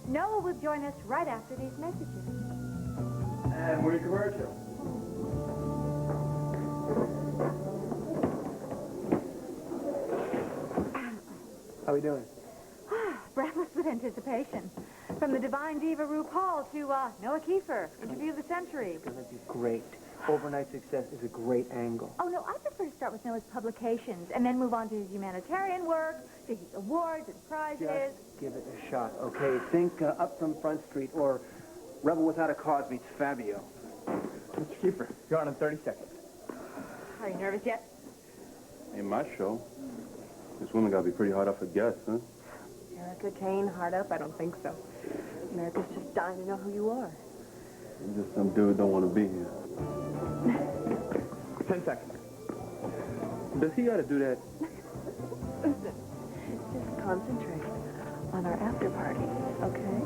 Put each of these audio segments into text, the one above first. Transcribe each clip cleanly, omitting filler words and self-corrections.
Noah will join us right after these messages. And we're in commercial. How are we doing? Breathless with anticipation. From the divine diva RuPaul to Noah Kiefer, interview of the century. It's going to be great. Overnight success is a great angle. Oh, no, I prefer to start with Noah's publications and then move on to his humanitarian work, to his awards and prizes. Just give it a shot, okay? Think Up from Front Street or Rebel Without a Cause meets Fabio. Mr. Kiefer, you're on in 30 seconds. Are you nervous yet? Ain't my show. This woman got to be pretty hard up for guests, huh? Erica Kane, hard up? I don't think so. America's just dying to know who you are. I'm just some dude don't want to be here. 10 seconds. Does he got to do that? Listen, just concentrate on our after party, okay?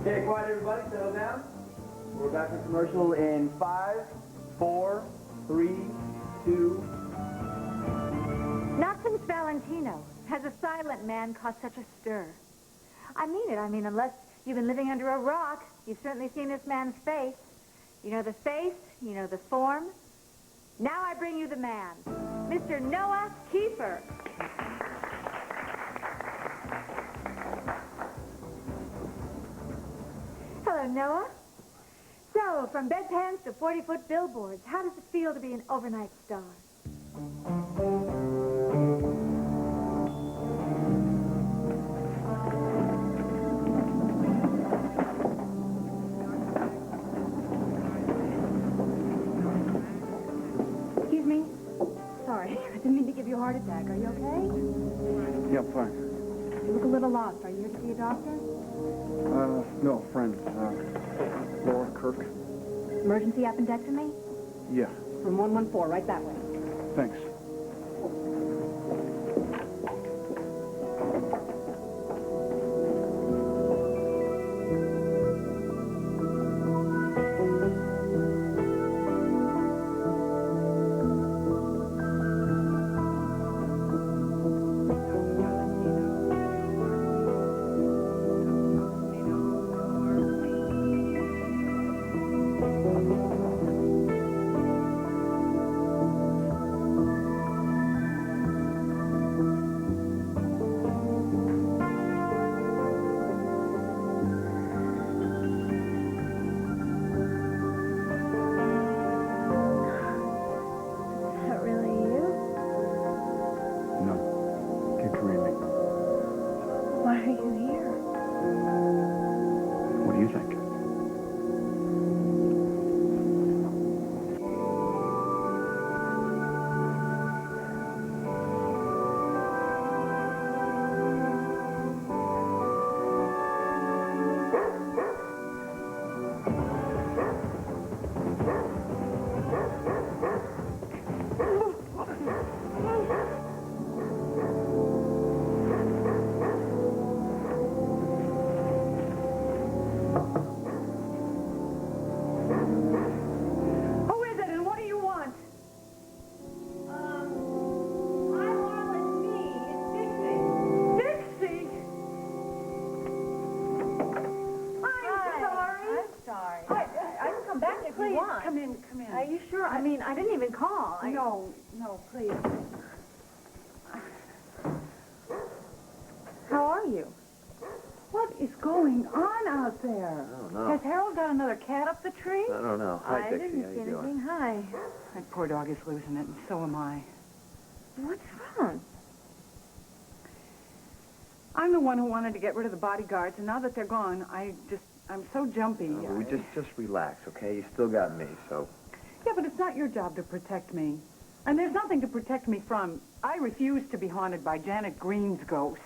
Okay, quiet everybody, settle down. We're back for commercial in 5, 4, 3, 2. Not since Valentino has a silent man caused such a stir. I mean it. I mean, unless you've been living under a rock, you've certainly seen this man's face. You know the face, you know the form. Now I bring you the man, Mr. Noah Kiefer. Hello, Noah. So, from bedpans to 40-foot billboards, how does it feel to be an overnight star? Excuse me? Sorry, I didn't mean to give you a heart attack. Are you okay? Yeah, I'm fine. You look a little lost. Are you here to see a doctor? No, friend. Laurel, Kirk. Emergency appendectomy? Yeah, From 114, right that way. thanks. Are you sure? I mean, I didn't even call. No, please. How are you? What is going on out there? I don't know. Has Harold got another cat up the tree? I don't know. Hi, I Dixie. didn't How see you anything. doing? Hi. That poor dog is losing it, and so am I. What's wrong? I'm the one who wanted to get rid of the bodyguards, and now that they're gone, I'm so jumpy. We just relax, okay? You still got me, so... Yeah, but it's not your job to protect me. And there's nothing to protect me from. I refuse to be haunted by Janet Green's ghost.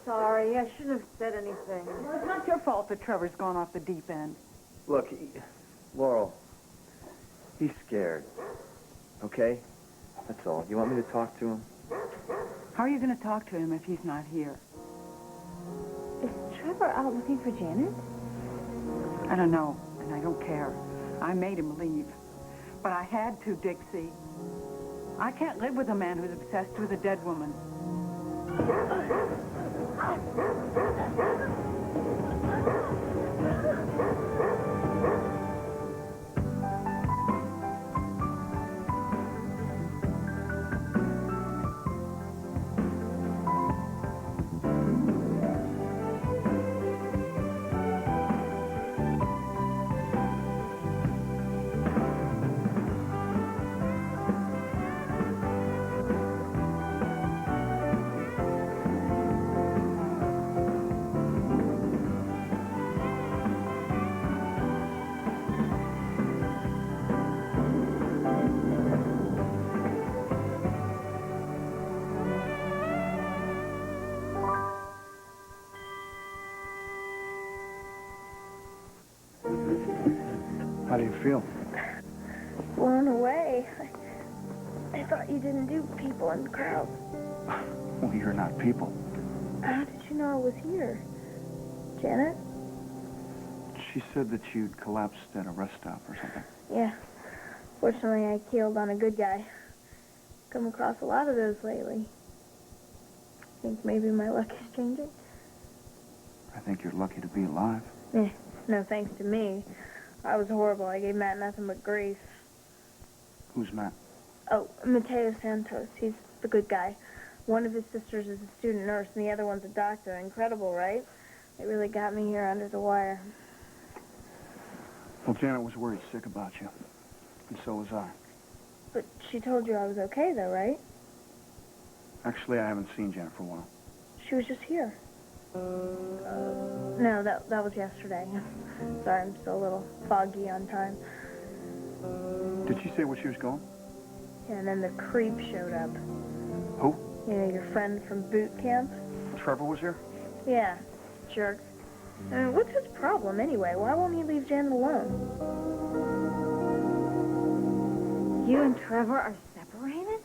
Sorry, I shouldn't have said anything. Well, it's not your fault that Trevor's gone off the deep end. Look, Laurel, he's scared, okay? That's all. You want me to talk to him? How are you going to talk to him if he's not here? Is Trevor out looking for Janet? I don't know, and I don't care. I made him leave. But I had to, Dixie. I can't live with a man who's obsessed with a dead woman. How do you feel? Blown away. I thought you didn't do people in crowds. Well, you're not people. How did you know I was here? Janet? She said that you'd collapsed at a rest stop or something. Yeah. Fortunately, I keeled on a good guy. Come across a lot of those lately. Think maybe my luck is changing? I think you're lucky to be alive. No thanks to me. I was horrible. I gave Matt nothing but grief. Who's Matt? Oh, Mateo Santos. He's the good guy. One of his sisters is a student nurse, and the other one's a doctor. Incredible, right? It really got me here under the wire. Well, Janet was worried sick about you. And so was I. But she told you I was okay, though, right? Actually, I haven't seen Janet for a while. She was just here. No, that was yesterday. Sorry, I'm still a little foggy on time. Did she say where she was going? Yeah, and then the creep showed up. Who? You know, your friend from boot camp? Trevor was here? Yeah, jerk. I mean, what's his problem anyway? Why won't he leave Janet alone? You and Trevor are separated?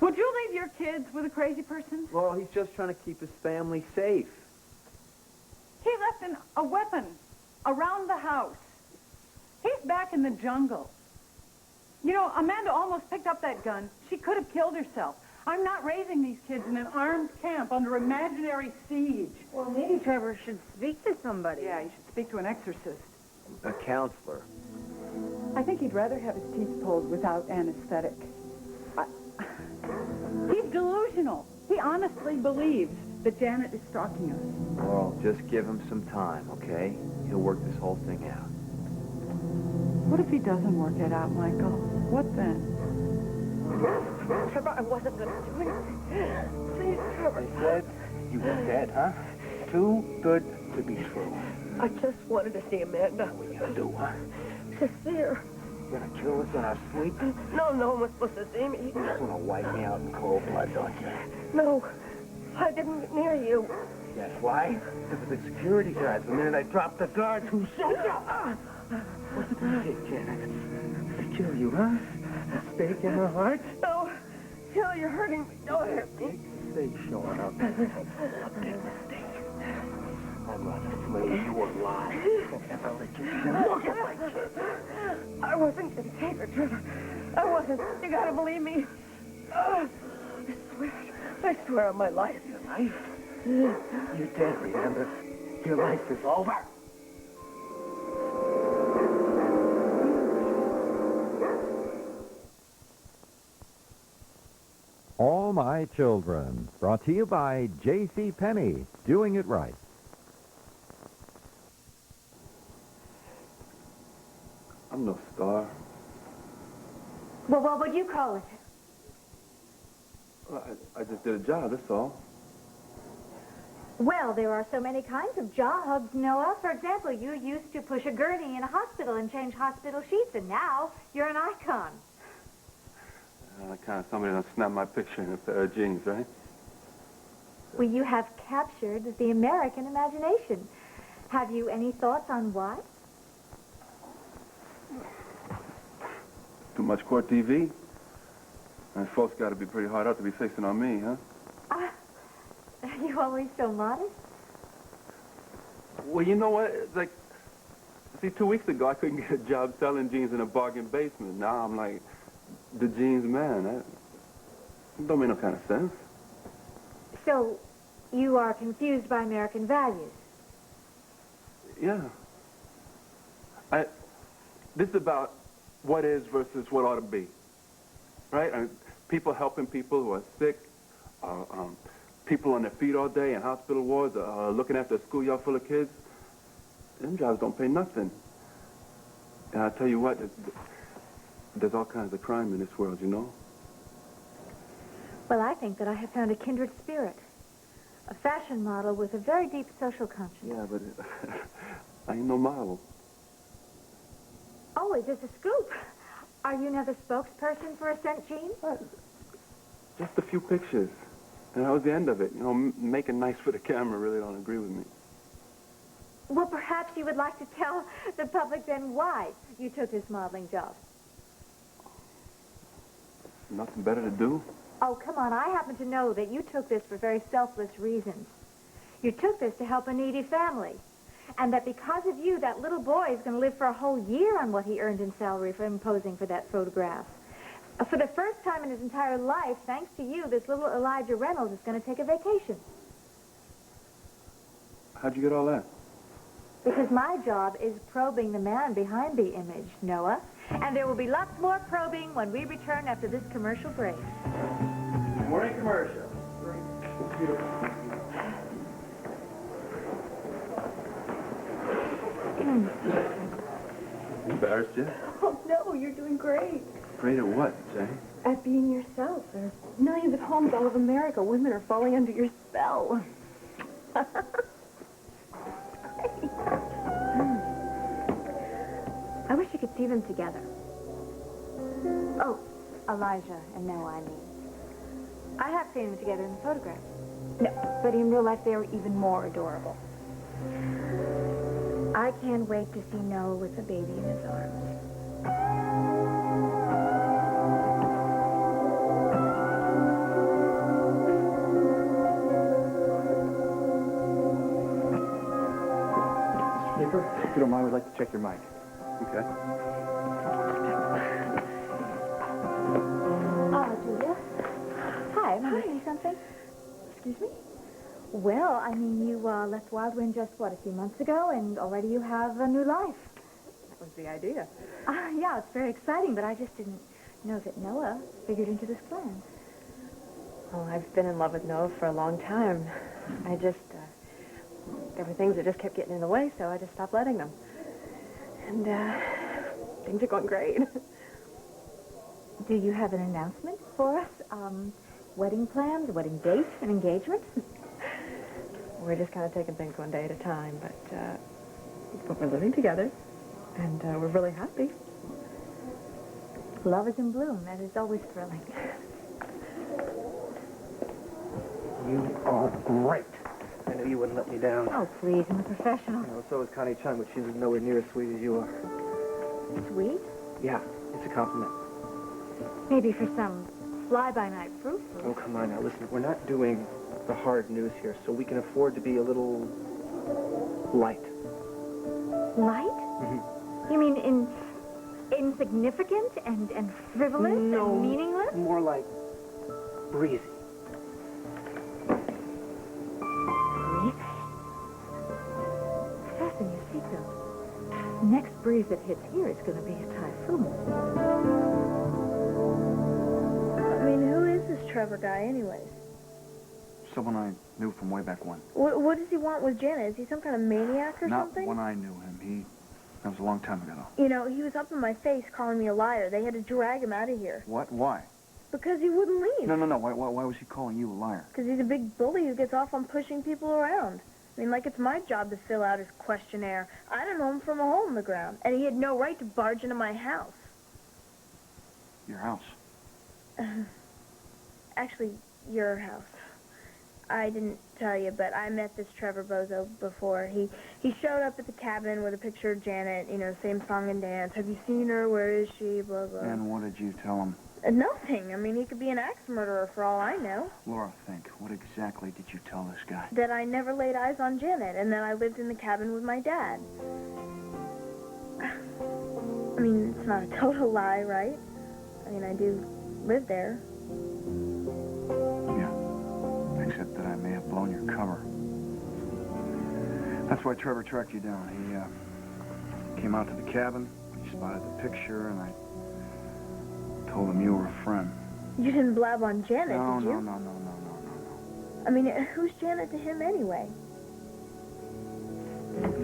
Would you leave your kids with a crazy person? Laurel, he's just trying to keep his family safe. He left a weapon around the house. He's back in the jungle. You know, Amanda almost picked up that gun. She could have killed herself. I'm not raising these kids in an armed camp under imaginary siege. Well, maybe Trevor should speak to somebody. Yeah, you should speak to an exorcist. A counselor. I think he'd rather have his teeth pulled without anesthetic. He's delusional. He honestly believes that Janet is stalking us. Laurel, just give him some time, okay? He'll work this whole thing out. What if he doesn't work it out, Michael? What then? Trevor, I wasn't going to do anything. Please, Trevor. They said you were dead, huh? Too good to be true. I just wanted to see Amanda. What you gonna do, huh? To see her. You gonna kill us in our sleep? No one was supposed to see me. You just wanna wipe me out in cold blood, don't you? No, I didn't get near you. Guess why? Because of the security guards. The minute I dropped the guards, who shot you? What's it gonna take, Janet? To kill you, huh? A stake in her heart? No, Hill, you're hurting me. Don't hurt me. Big stake showing up. A big mistake. I'd rather flay you alive than ever let you look at my kids. I wasn't going to take her, Trevor. I wasn't. You gotta believe me. I swear on my life. Your life? You're dead, remember? Your life is over. All My Children, brought to you by J.C. Penney, doing it right. I'm no star. Well, what would you call it? Well, I just did a job, that's all. Well, there are so many kinds of jobs, Noah. For example, you used to push a gurney in a hospital and change hospital sheets, and now you're an icon. The kind of somebody that'll snap my picture in a pair of jeans, right? Well, you have captured the American imagination. Have you any thoughts on why? Too much court TV? And folks got to be pretty hard up to be fixing on me, huh? Are you always so modest? Well, you know what? It's like See, 2 weeks ago, I couldn't get a job selling jeans in a bargain basement. Now I'm like the jeans man. That don't make no kind of sense. So, you are confused by American values. Yeah. This is about what is versus what ought to be, right? People helping people who are sick, people on their feet all day in hospital wards, looking after a schoolyard full of kids. Them jobs don't pay nothing. And I tell you what, there's all kinds of crime in this world, you know? Well, I think that I have found a kindred spirit. A fashion model with a very deep social conscience. Yeah, but I ain't no model. Oh, is this a scoop? Are you now the spokesperson for Ascent Jeans? Just a few pictures. And that was the end of it. You know, making nice for the camera really don't agree with me. Well, perhaps you would like to tell the public then why you took this modeling job. Nothing better to do? Oh, come on. I happen to know that you took this for very selfless reasons. You took this to help a needy family. And that because of you, that little boy is going to live for a whole year on what he earned in salary from posing for that photograph. For the first time in his entire life, thanks to you, this little Elijah Reynolds is going to take a vacation. How'd you get all that? Because my job is probing the man behind the image, Noah. And there will be lots more probing when we return after this commercial break. Morning commercial. Embarrassed you? Oh, no, you're doing great. Afraid of what, Jay? At being yourself. There's millions of homes all over America. Women are falling under your spell. I wish you could see them together. Oh, Elijah and Noah, I mean. I have seen them together in the photographs. No, but in real life, they are even more adorable. I can't wait to see Noah with the baby in his arms. If you don't mind, we'd like to check your mic. Okay. Julia. Hi, am I missing something? Excuse me? Well, I mean, you left Wild Wind just, what, a few months ago, and already you have a new life. That was the idea. Yeah, it's very exciting, but I just didn't know that Noah figured into this plan. Well, I've been in love with Noah for a long time. I just, there were things that just kept getting in the way, so I just stopped letting them. And, things are going great. Do you have an announcement for us? Wedding plans, wedding dates, and engagement? We're just kind of taking things one day at a time, but we're living together, and we're really happy. Love is in bloom. That is always thrilling. You are great. I knew you wouldn't let me down. Oh, please, I'm a professional. You know, so is Connie Chung, but she's nowhere near as sweet as you are. Sweet? Yeah, it's a compliment. Maybe for some fly-by-night frou-frou. Oh, come on now. Listen, we're not doing the hard news here, so we can afford to be a little light. Light? Mm-hmm. You mean insignificant and frivolous and meaningless? More like breezy. Breezy? Fasten your seatbelt. The next breeze that hits here is going to be a typhoon. I mean, who is this Trevor guy anyways? Someone I knew from way back when. What does he want with Janet? Is he some kind of maniac or Not something? when I knew him. That was a long time ago, though. You know, he was up in my face calling me a liar. They had to drag him out of here. What? Why? Because he wouldn't leave. No. Why was he calling you a liar? Because he's a big bully who gets off on pushing people around. I mean, like it's my job to fill out his questionnaire. I don't know him from a hole in the ground. And he had no right to barge into my house. Your house. Actually, your house. I didn't tell you, but I met this Trevor Bozo before. He showed up at the cabin with a picture of Janet, you know, same song and dance. Have you seen her? Where is she? Blah, blah. And what did you tell him? Nothing. I mean, he could be an axe murderer for all I know. Laura, think. What exactly did you tell this guy? That I never laid eyes on Janet, and that I lived in the cabin with my dad. I mean, it's not a total lie, right? I mean, I do live there. Yeah. Except that I may have blown your cover. That's why Trevor tracked you down. He came out to the cabin, he spotted the picture, and I told him you were a friend. You didn't blab on Janet, No, did you? no. I mean, who's Janet to him anyway?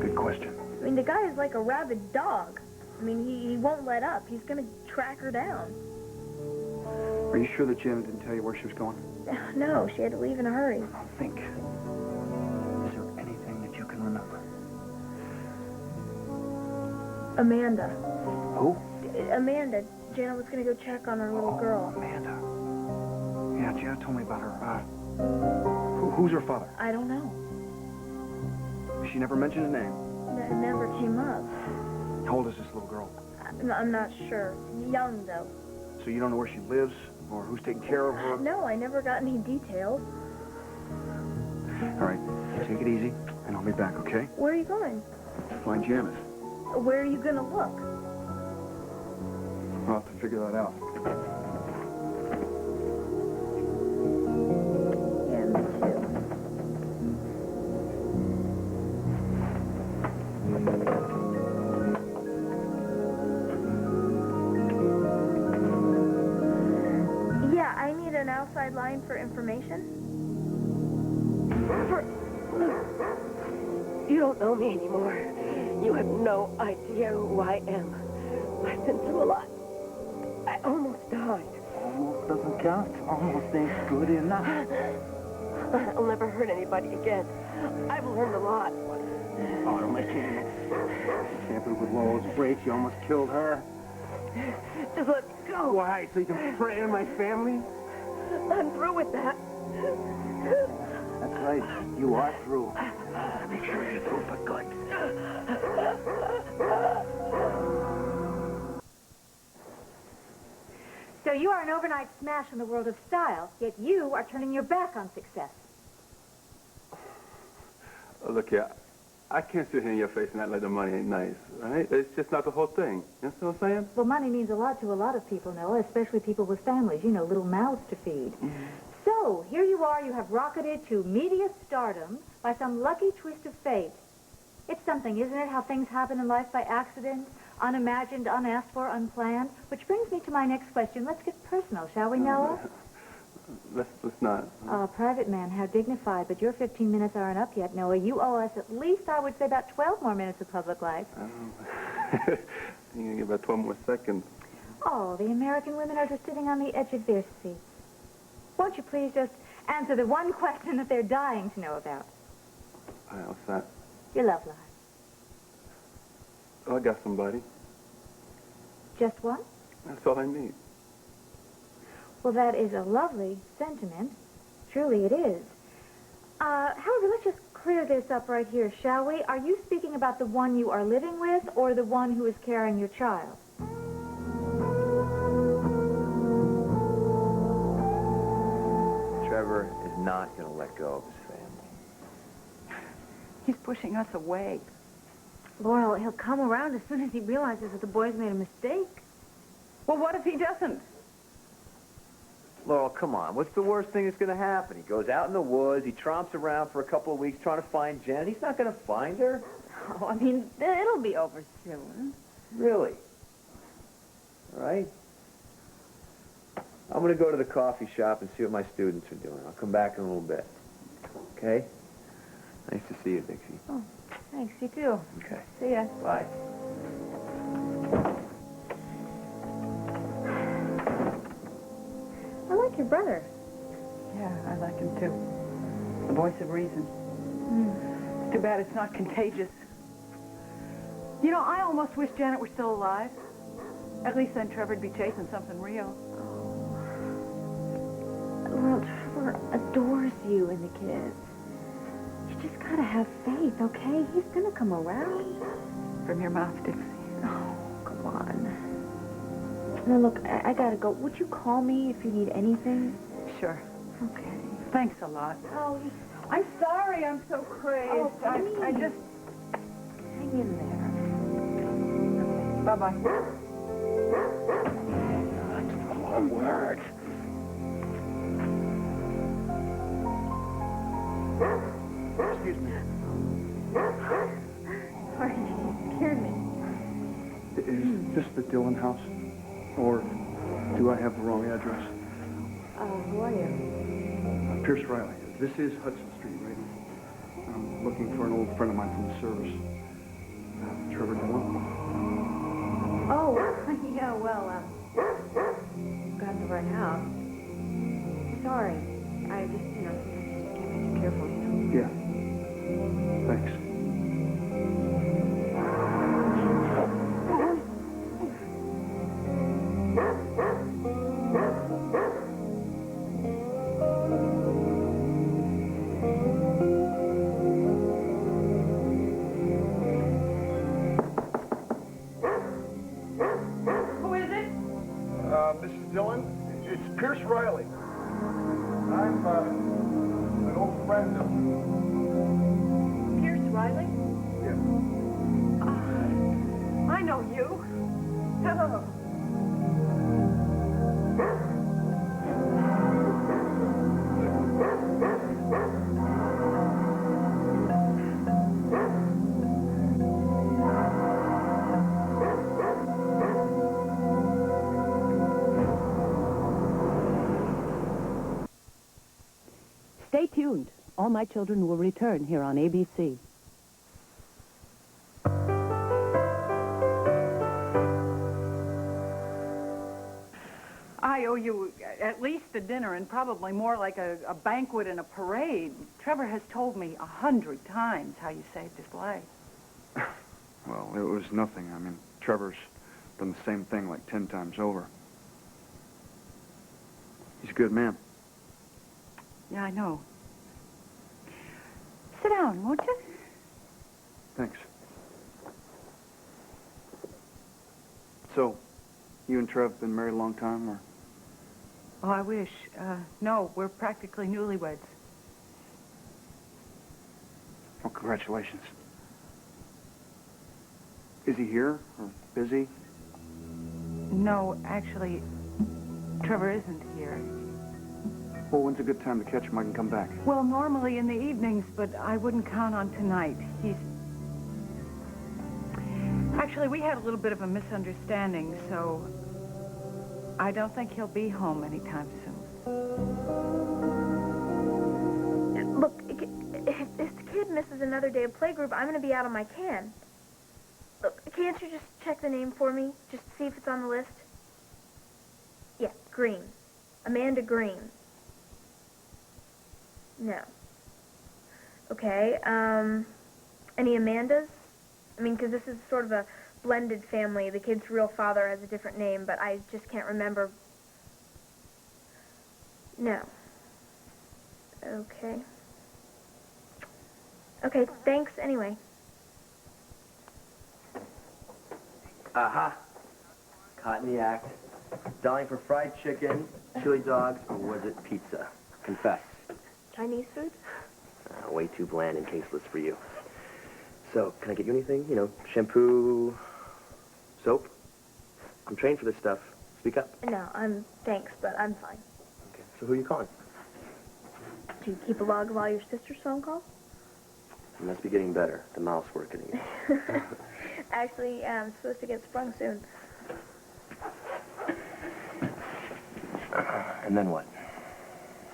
Good question. I mean, the guy is like a rabid dog. I mean, he won't let up. He's gonna track her down. Are you sure that Janet didn't tell you where she was going? No, she had to leave in a hurry. Think. Is there anything that you can remember? Amanda. Who? Amanda. Janet was gonna go check on her little girl. Amanda. Yeah, Janet told me about her. Who's her father? I don't know. She never mentioned his name. It never came up. How old is this little girl? I'm not sure. Young, though. So you don't know where she lives or who's taking care of her? No, I never got any details. All right, take it easy, and I'll be back, okay? Where are you going? Find Janet. Where are you gonna look? I'll have to figure that out. Yeah, me too. Yeah, I need an outside line for information. You don't know me anymore. You have no idea who I am. I've been through a lot. I almost died. Almost doesn't count. Almost ain't good enough. I'll never hurt anybody again. I've learned a lot. Oh, don't let you. Tampered with Laurel's brakes. You almost killed her. Just let me go. Why? So you can prey on my family? I'm through with that. That's right. You are through. Make sure you're through for good. So you are an overnight smash in the world of style, yet you are turning your back on success. Look here, I can't sit here in your face and act like the money ain't nice, right? It's just not the whole thing. You know what I'm saying? Well, money means a lot to a lot of people, Noah, especially people with families, you know, little mouths to feed. Mm-hmm. So, here you are, you have rocketed to media stardom by some lucky twist of fate. It's something, isn't it, how things happen in life by accident, unimagined, unasked for, unplanned? Which brings me to my next question. Let's get personal, shall we, Noah? Let's not. Oh, private man, how dignified, but your 15 minutes aren't up yet, Noah. You owe us at least, I would say, about 12 more minutes of public life. You're going to give about 12 more seconds. Oh, the American women are just sitting on the edge of their seats. Won't you please just answer the one question that they're dying to know about? All right, what's that? Your love life. Oh, I got somebody. Just one? That's all I need. Well, that is a lovely sentiment. Truly it is. However, let's just clear this up right here, shall we? Are you speaking about the one you are living with or the one who is carrying your child? Trevor is not going to let go of his family. He's pushing us away. Laurel, he'll come around as soon as he realizes that the boy's made a mistake. Well, what if he doesn't? Laurel, come on. What's the worst thing that's going to happen? He goes out in the woods. He tromps around for a couple of weeks trying to find Janet. He's not going to find her. Oh, I mean, it'll be over soon. Really? All right. I'm going to go to the coffee shop and see what my students are doing. I'll come back in a little bit. Okay? Nice to see you, Dixie. Oh, thanks. You too. Okay. See ya. Bye. I like your brother. Yeah, I like him too. The voice of reason. It's too bad it's not contagious. You know, I almost wish Janet were still alive. At least then Trevor'd be chasing something real. Well, Trevor adores you and the kids. You just gotta have faith, okay? He's gonna come around. From your mouth, Dixie. Oh, come on. Now, look, I gotta go. Would you call me if you need anything? Sure. Okay. Thanks a lot. Oh, I'm sorry I'm so crazed. Oh, I just... hang in there. Bye-bye. One word. Excuse me. Sorry, you scared me. Is this the Dillon house? Or do I have the wrong address? Who are you? Pierce Riley. This is Hudson Street, right? I'm looking for an old friend of mine from the service. Trevor Dillon. Oh, yeah, well, Got the right house. Sorry. I just, sometimes you can't be too careful, Yeah. Thanks. Who is it? Mrs. Dillon, it's Pierce Riley. I'm an old friend of... Pierce Riley? Yeah. I know you. Hello. Stay tuned. All My Children will return here on ABC. I owe you at least a dinner and probably more like a banquet and a parade. Trevor has told me 100 times how you saved his life. Well, it was nothing. I mean, Trevor's done the same thing like 10 times over. He's a good man. Yeah, I know. Sit down, won't you? Thanks. So, you and Trev been married a long time, or? Oh, I wish. No, we're practically newlyweds. Well, congratulations. Is he here, or busy? No, actually, Trevor isn't here. Well, when's a good time to catch him? I can come back. Well, normally in the evenings, but I wouldn't count on tonight. Actually, we had a little bit of a misunderstanding, so I don't think he'll be home anytime soon. Look, if this kid misses another day of playgroup, I'm going to be out on my can. Look, can't you just check the name for me? Just see if it's on the list? Yeah, Green. Amanda Green. No. Okay, any Amandas? I mean, because this is sort of a blended family. The kid's real father has a different name, but I just can't remember. No. Okay. Okay, thanks anyway. Aha. Caught in the act. Dying for fried chicken, chili dogs, or was it pizza? Confess. Chinese food? Way too bland and tasteless for you. So, can I get you anything? You know, shampoo, soap? I'm trained for this stuff. Speak up. No, thanks, but I'm fine. Okay, so who are you calling? Do you keep a log of all your sister's phone calls? You must be getting better. The mouth's working again. Actually, I'm supposed to get sprung soon. And then what?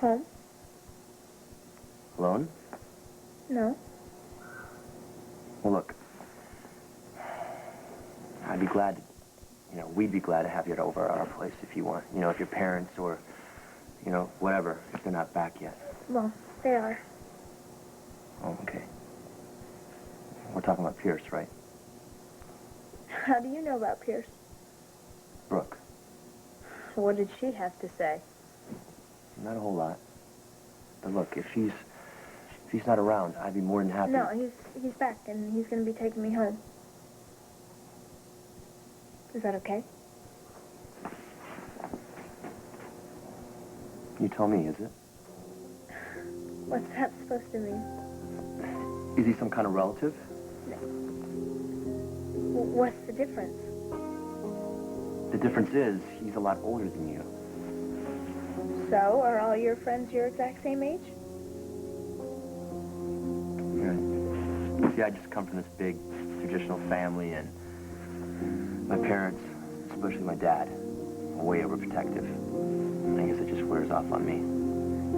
Home? Alone? No. Well, look. I'd be glad, we'd be glad to have you over at our place if you want. If your parents or, whatever, if they're not back yet. Well, they are. Oh, okay. We're talking about Pierce, right? How do you know about Pierce? Brooke. What did she have to say? Not a whole lot. But look, if she's not around, I'd be more than happy. No, he's back, and he's going to be taking me home. Is that okay? You tell me, is it? What's that supposed to mean? Is he some kind of relative? What's the difference? The difference is, he's a lot older than you. So, are all your friends your exact same age? Yeah. See, I just come from this big, traditional family, and my parents, especially my dad, are way overprotective. I guess it just wears off on me.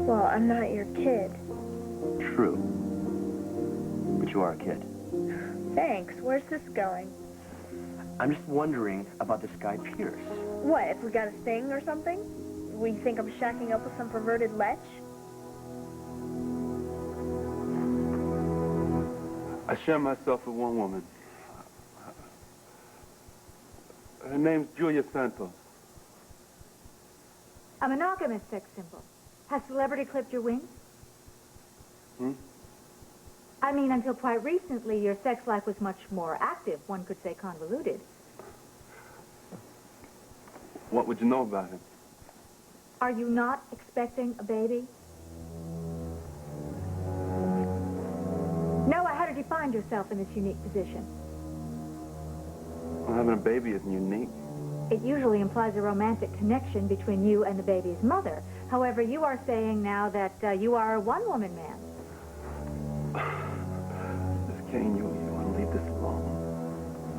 Well, I'm not your kid. True. But you are a kid. Thanks. Where's this going? I'm just wondering about this guy Pierce. What, if we got a thing or something? We think I'm shacking up with some perverted lech? I share myself with one woman. Her name's Julia Santos. A monogamous sex symbol. Has celebrity clipped your wings? Hmm? I mean, until quite recently, your sex life was much more active. One could say convoluted. What would you know about him? Are you not expecting a baby? Noah, how did you find yourself in this unique position? Well, having a baby isn't unique. It usually implies a romantic connection between you and the baby's mother. However, you are saying now that you are a one-woman man. Miss Kane, you want to leave this alone?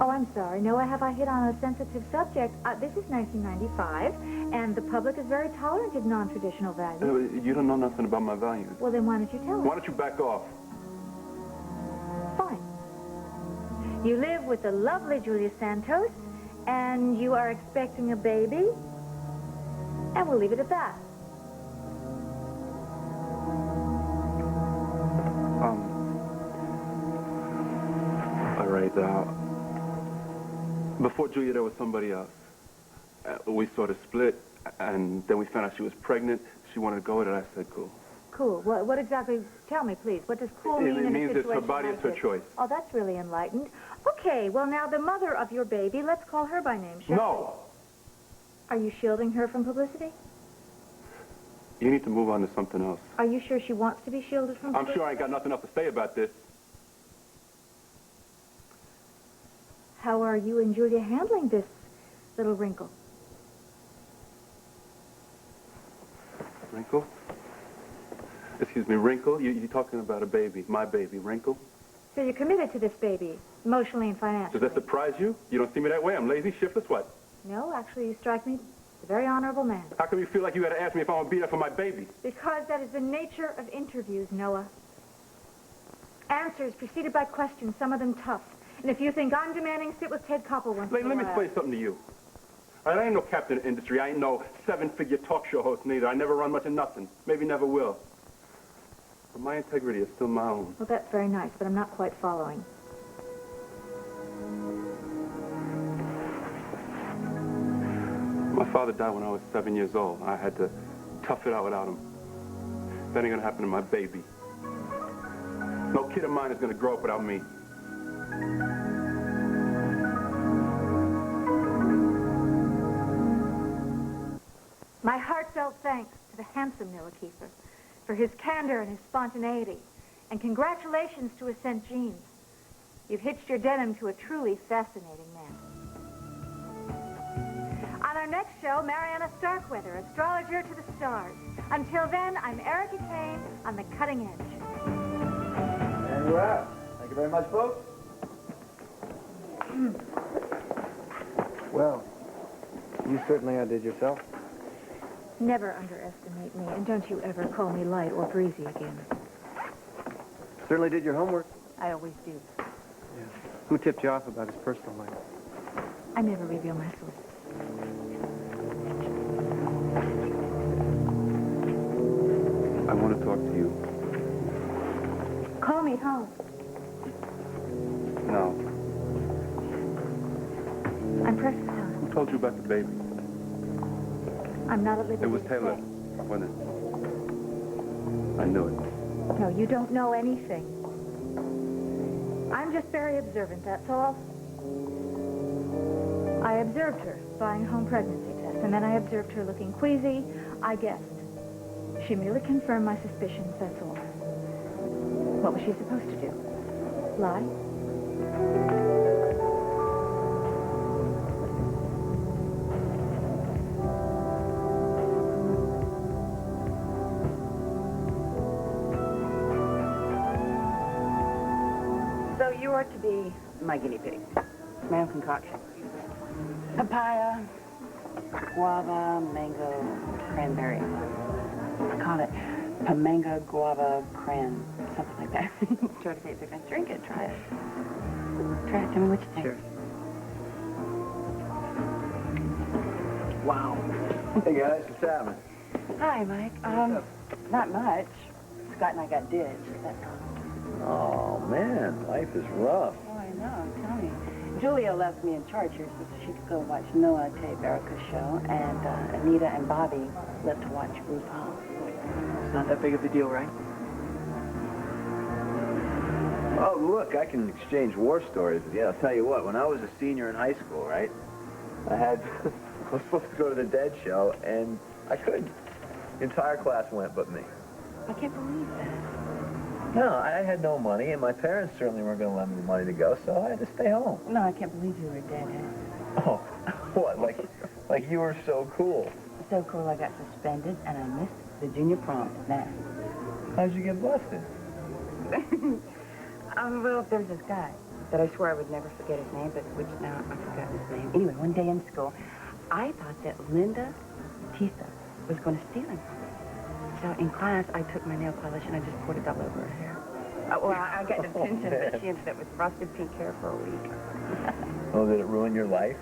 Oh, I'm sorry. Noah, have I hit on a sensitive subject? This is 1995, and the public is very tolerant of non-traditional values. You don't know nothing about my values. Well, then why don't you tell me? Why don't you back off? Fine. You live with the lovely Julia Santos, and you are expecting a baby, and we'll leave it at that. All right, before Julia, there was somebody else. We sort of split, and then we found out she was pregnant. She wanted to go with it. I said, cool. Cool. What exactly, tell me, please. What does cool mean in a situation It means it's her body, it's her choice. Oh, that's really enlightened. Okay, well, now, the mother of your baby, let's call her by name, shall we? No. Are you shielding her from publicity? You need to move on to something else. Are you sure she wants to be shielded from I'm publicity? sure I ain't got nothing else to say about this. How are you and Julia handling this little wrinkle? Wrinkle? Excuse me, wrinkle? You talking about a baby, my baby, wrinkle? So you're committed to this baby, emotionally and financially? Does that surprise you? You don't see me that way? I'm lazy, shiftless, what? No, actually, you strike me as a very honorable man. How come you feel like you had to ask me if I'm going to be there for my baby? Because that is the nature of interviews, Noah. Answers preceded by questions, some of them tough. And if you think I'm demanding, sit with Ted Koppel once in a Let me while. explain something to you. All right, I ain't no captain of industry. I ain't no seven-figure talk show host neither. I never run much of nothing. Maybe never will. But my integrity is still my own. Well, that's very nice, but I'm not quite following. My father died when I was 7 years old. I had to tough it out without him. That ain't gonna happen to my baby. No kid of mine is gonna grow up without me. My heartfelt thanks to the handsome Noah Kiefer for his candor and his spontaneity. And congratulations to his St. Jeans. You've hitched your denim to a truly fascinating man. On our next show, Mariana Starkweather, astrologer to the stars. Until then, I'm Erica Kane on The Cutting Edge. And we're out. Thank you very much, folks. Well, you certainly outdid yourself. Never underestimate me, and don't you ever call me light or breezy again. Certainly did your homework. I always do. Yeah. Who tipped you off about his personal life? I never reveal my sources. I want to talk to you. Call me home. No. I'm pressed for time. Who told you about the baby? I'm not at liberty It was to Taylor, say. wasn't it? I knew it. No, you don't know anything. I'm just very observant, that's all. I observed her buying home pregnancy tests, and then I observed her looking queasy. I guessed. She merely confirmed my suspicions, that's all. What was she supposed to do? Lie? you are to be my guinea pig. It's my own concoction. Papaya, guava, mango, cranberry. I call it Pamanga guava cran, something like that. Try to say it's like, drink it, try it. Try it, tell me what you think. Cheers. Wow. Hey guys, what's happening? Hi, Mike. Not much. Scott and I got ditched, that's all. Oh man, life is rough. Oh, I know, tell me. Julia left me in charge here so she could go watch Noah tape Erica's show, and Anita and Bobby left to watch RuPaul. It's not that big of a deal, right? Oh, look, I can exchange war stories with you. I'll tell you what, when I was a senior in high school, right, I was supposed to go to the Dead show, and I couldn't. The entire class went but me. I can't believe that. No, I had no money, and my parents certainly weren't going to lend me the money to go, so I had to stay home. No, I can't believe you were a deadhead. Oh, what, like you were so cool. So cool I got suspended, and I missed the junior prom now. How'd you get busted? Well, there's this guy that I swear I would never forget his name, but which now I've forgotten his name. Anyway, one day in school, I thought that Linda Tisa was going to steal him from me. So in class, I took my nail polish and I just poured it all over her hair. Well, I got detention, but she ended up with frosted pink hair for a week. Oh, did it ruin your life?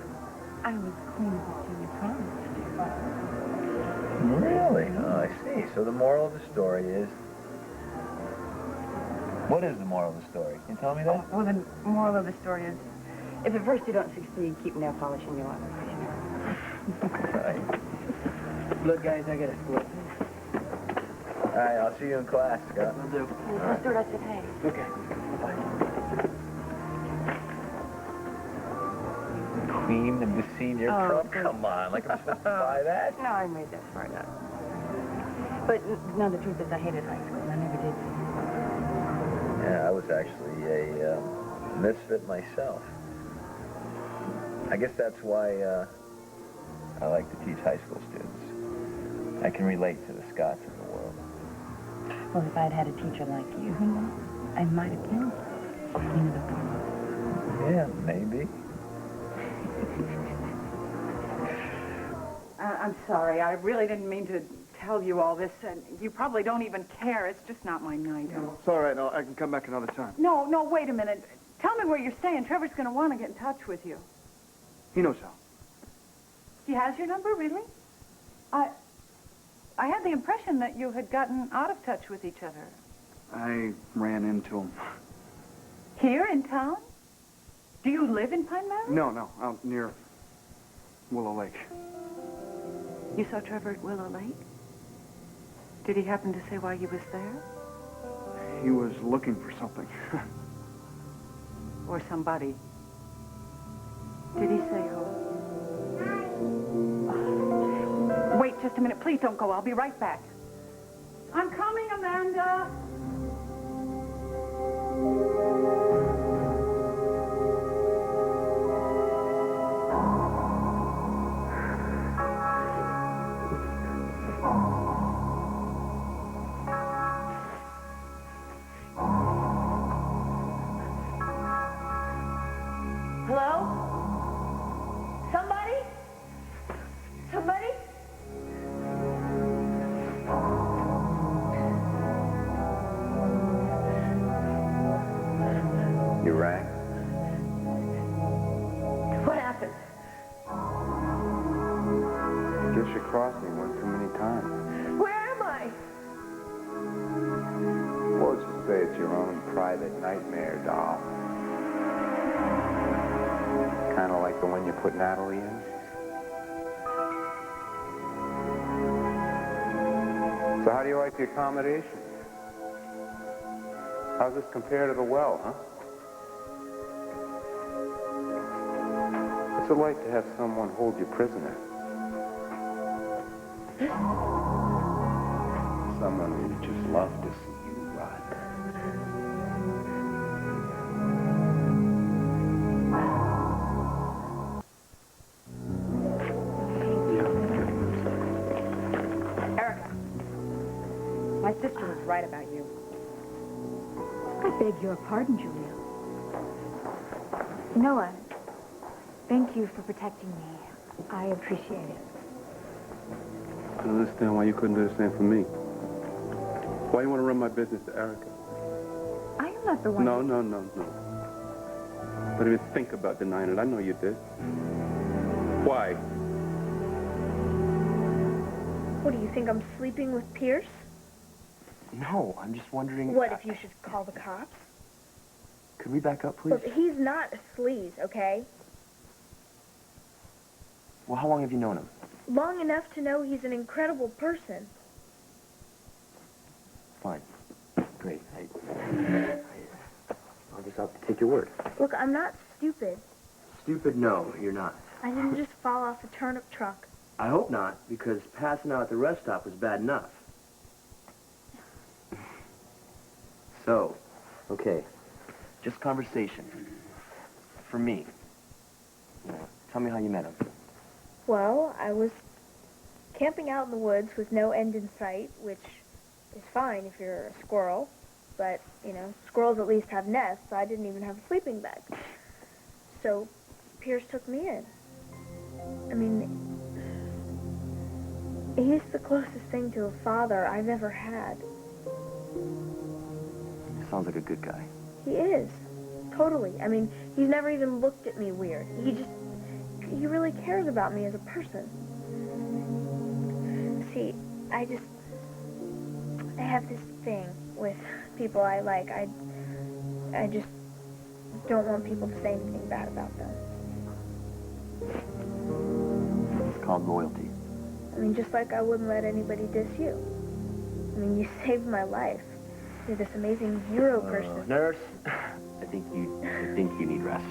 I was queen of the junior prom. Really? Oh, I see. So the moral of the story is... What is the moral of the story? Can you tell me that? Well, the moral of the story is, if at first you don't succeed, keep nail polishing your life. Right. Look, guys, I gotta split. All right, I'll see you in class, Scott. Will do. Let's do it, I said, hey. Okay. Queen of the senior prom? Come on, like I'm supposed to buy that? No, I made that part up. But no, the truth is I hated high school. I never did. Yeah, I was actually a misfit myself. I guess that's why I like to teach high school students. I can relate to the Scots of the world. Well, if I'd had a teacher like you, who knows? I might have been queen of the prom. Yeah, maybe. I'm sorry. I really didn't mean to tell you all this, and you probably don't even care. It's just not my night. It's all right. I can come back another time. No, wait a minute. Tell me where you're staying. Trevor's going to want to get in touch with you. He knows how. He has your number, really? I had the impression that you had gotten out of touch with each other. I ran into him. Here in town? Do you live in Pine Mountain? No, out near Willow Lake. You saw Trevor at Willow Lake? Did he happen to say why he was there? He was looking for something. Or somebody? Did he say who? Wait just a minute. Please don't go. I'll be right back. I'm coming, Amanda. You rang? What happened? Guess you crossed me one too many times. Where am I? Or just say it's your own private nightmare, doll. Kind of like the one you put Natalie in. So how do you like the accommodation? How's this compare to the well, huh? What's it like to have someone hold you prisoner? Someone who just loves to see you rot. Erica, my sister was right about you. I beg your pardon, Julia. Noah, thank you for protecting me. I appreciate it. I don't understand why you couldn't do the same for me. Why you want to run my business to Erica? I am not the one. No. Don't even think about denying it. I know you did. Why? What, do you think I'm sleeping with Pierce? No, I'm just wondering... What, if you should call the cops? Could we back up, please? Look, he's not a sleaze, okay? Well, how long have you known him? Long enough to know he's an incredible person. Fine. Great. I'll just have to take your word. Look, I'm not stupid. Stupid? No, you're not. I didn't just fall off a turnip truck. I hope not, because passing out at the rest stop was bad enough. So, okay, just conversation. For me. Tell me how you met him. Well, I was camping out in the woods with no end in sight, which is fine if you're a squirrel. But, you know, squirrels at least have nests, so I didn't even have a sleeping bag. So Pierce took me in. I mean, he's the closest thing to a father I've ever had. Sounds like a good guy. He is. Totally. I mean, he's never even looked at me weird. He really cares about me as a person. See, I have this thing with people I like. I just don't want people to say anything bad about them. It's called loyalty. I mean, just like I wouldn't let anybody diss you. I mean, you saved my life. You're this amazing hero person. Nurse, I think you need rest.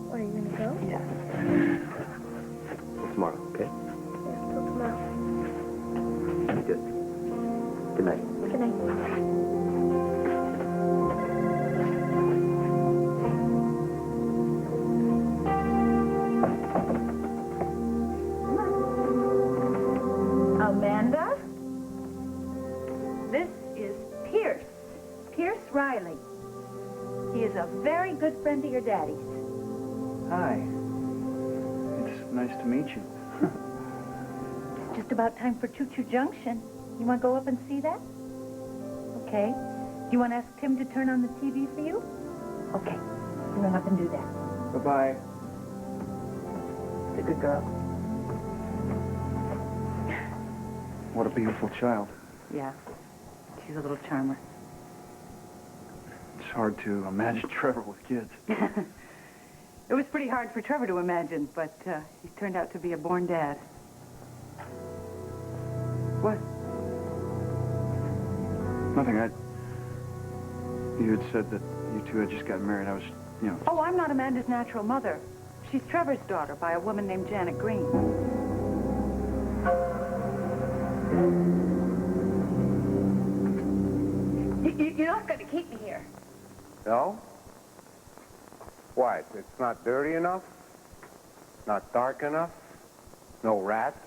What, are you gonna go? Yeah. Till tomorrow, okay? Yeah, till tomorrow. Good. Good night. Good night. Amanda? This is Pierce. Pierce Riley. He is a very good friend of your daddy's. Hi. It's nice to meet you. It's just about time for Choo Choo Junction. You want to go up and see that? Okay. Do you want to ask Tim to turn on the TV for you? Okay. Run up and do that. Bye-bye. Be a good girl. What a beautiful child. Yeah. She's a little charmer. It's hard to imagine Trevor with kids. It was pretty hard for Trevor to imagine, but he turned out to be a born dad. What? Nothing. You had said that you two had just gotten married. I was, you know... Oh, I'm not Amanda's natural mother. She's Trevor's daughter by a woman named Janet Green. You're not going to keep me here. No? Why? It's not dirty enough? Not dark enough? No rats?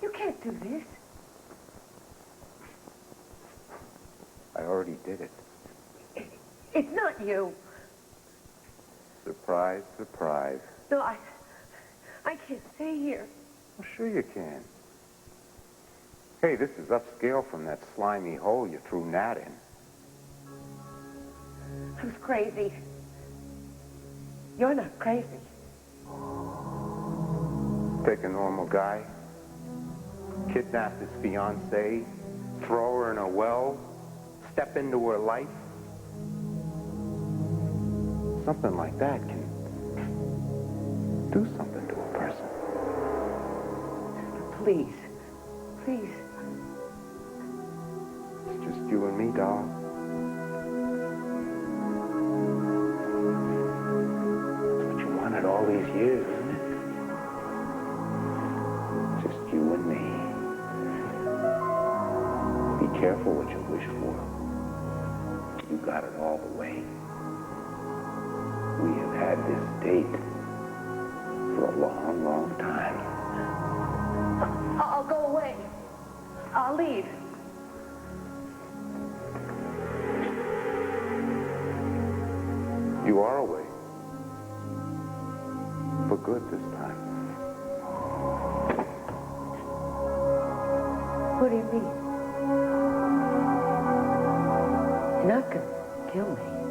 You can't do this. I already did it. It's not you. Surprise, surprise. No, I can't stay here. Well, sure you can. Hey, this is upscale from that slimy hole you threw Nat in. I was crazy. You're not crazy. Take a normal guy, kidnap his fiancée, throw her in a well, step into her life. Something like that can do something to a person. Please. Please. It's just you and me, doll. It's what you wanted all these years, isn't it? Just you and me. Be careful what you wish for. You got it all the way. We have had this date for a long, long time. I'll go away. I'll leave. You are away. good this time. What do you mean? You're not gonna kill me.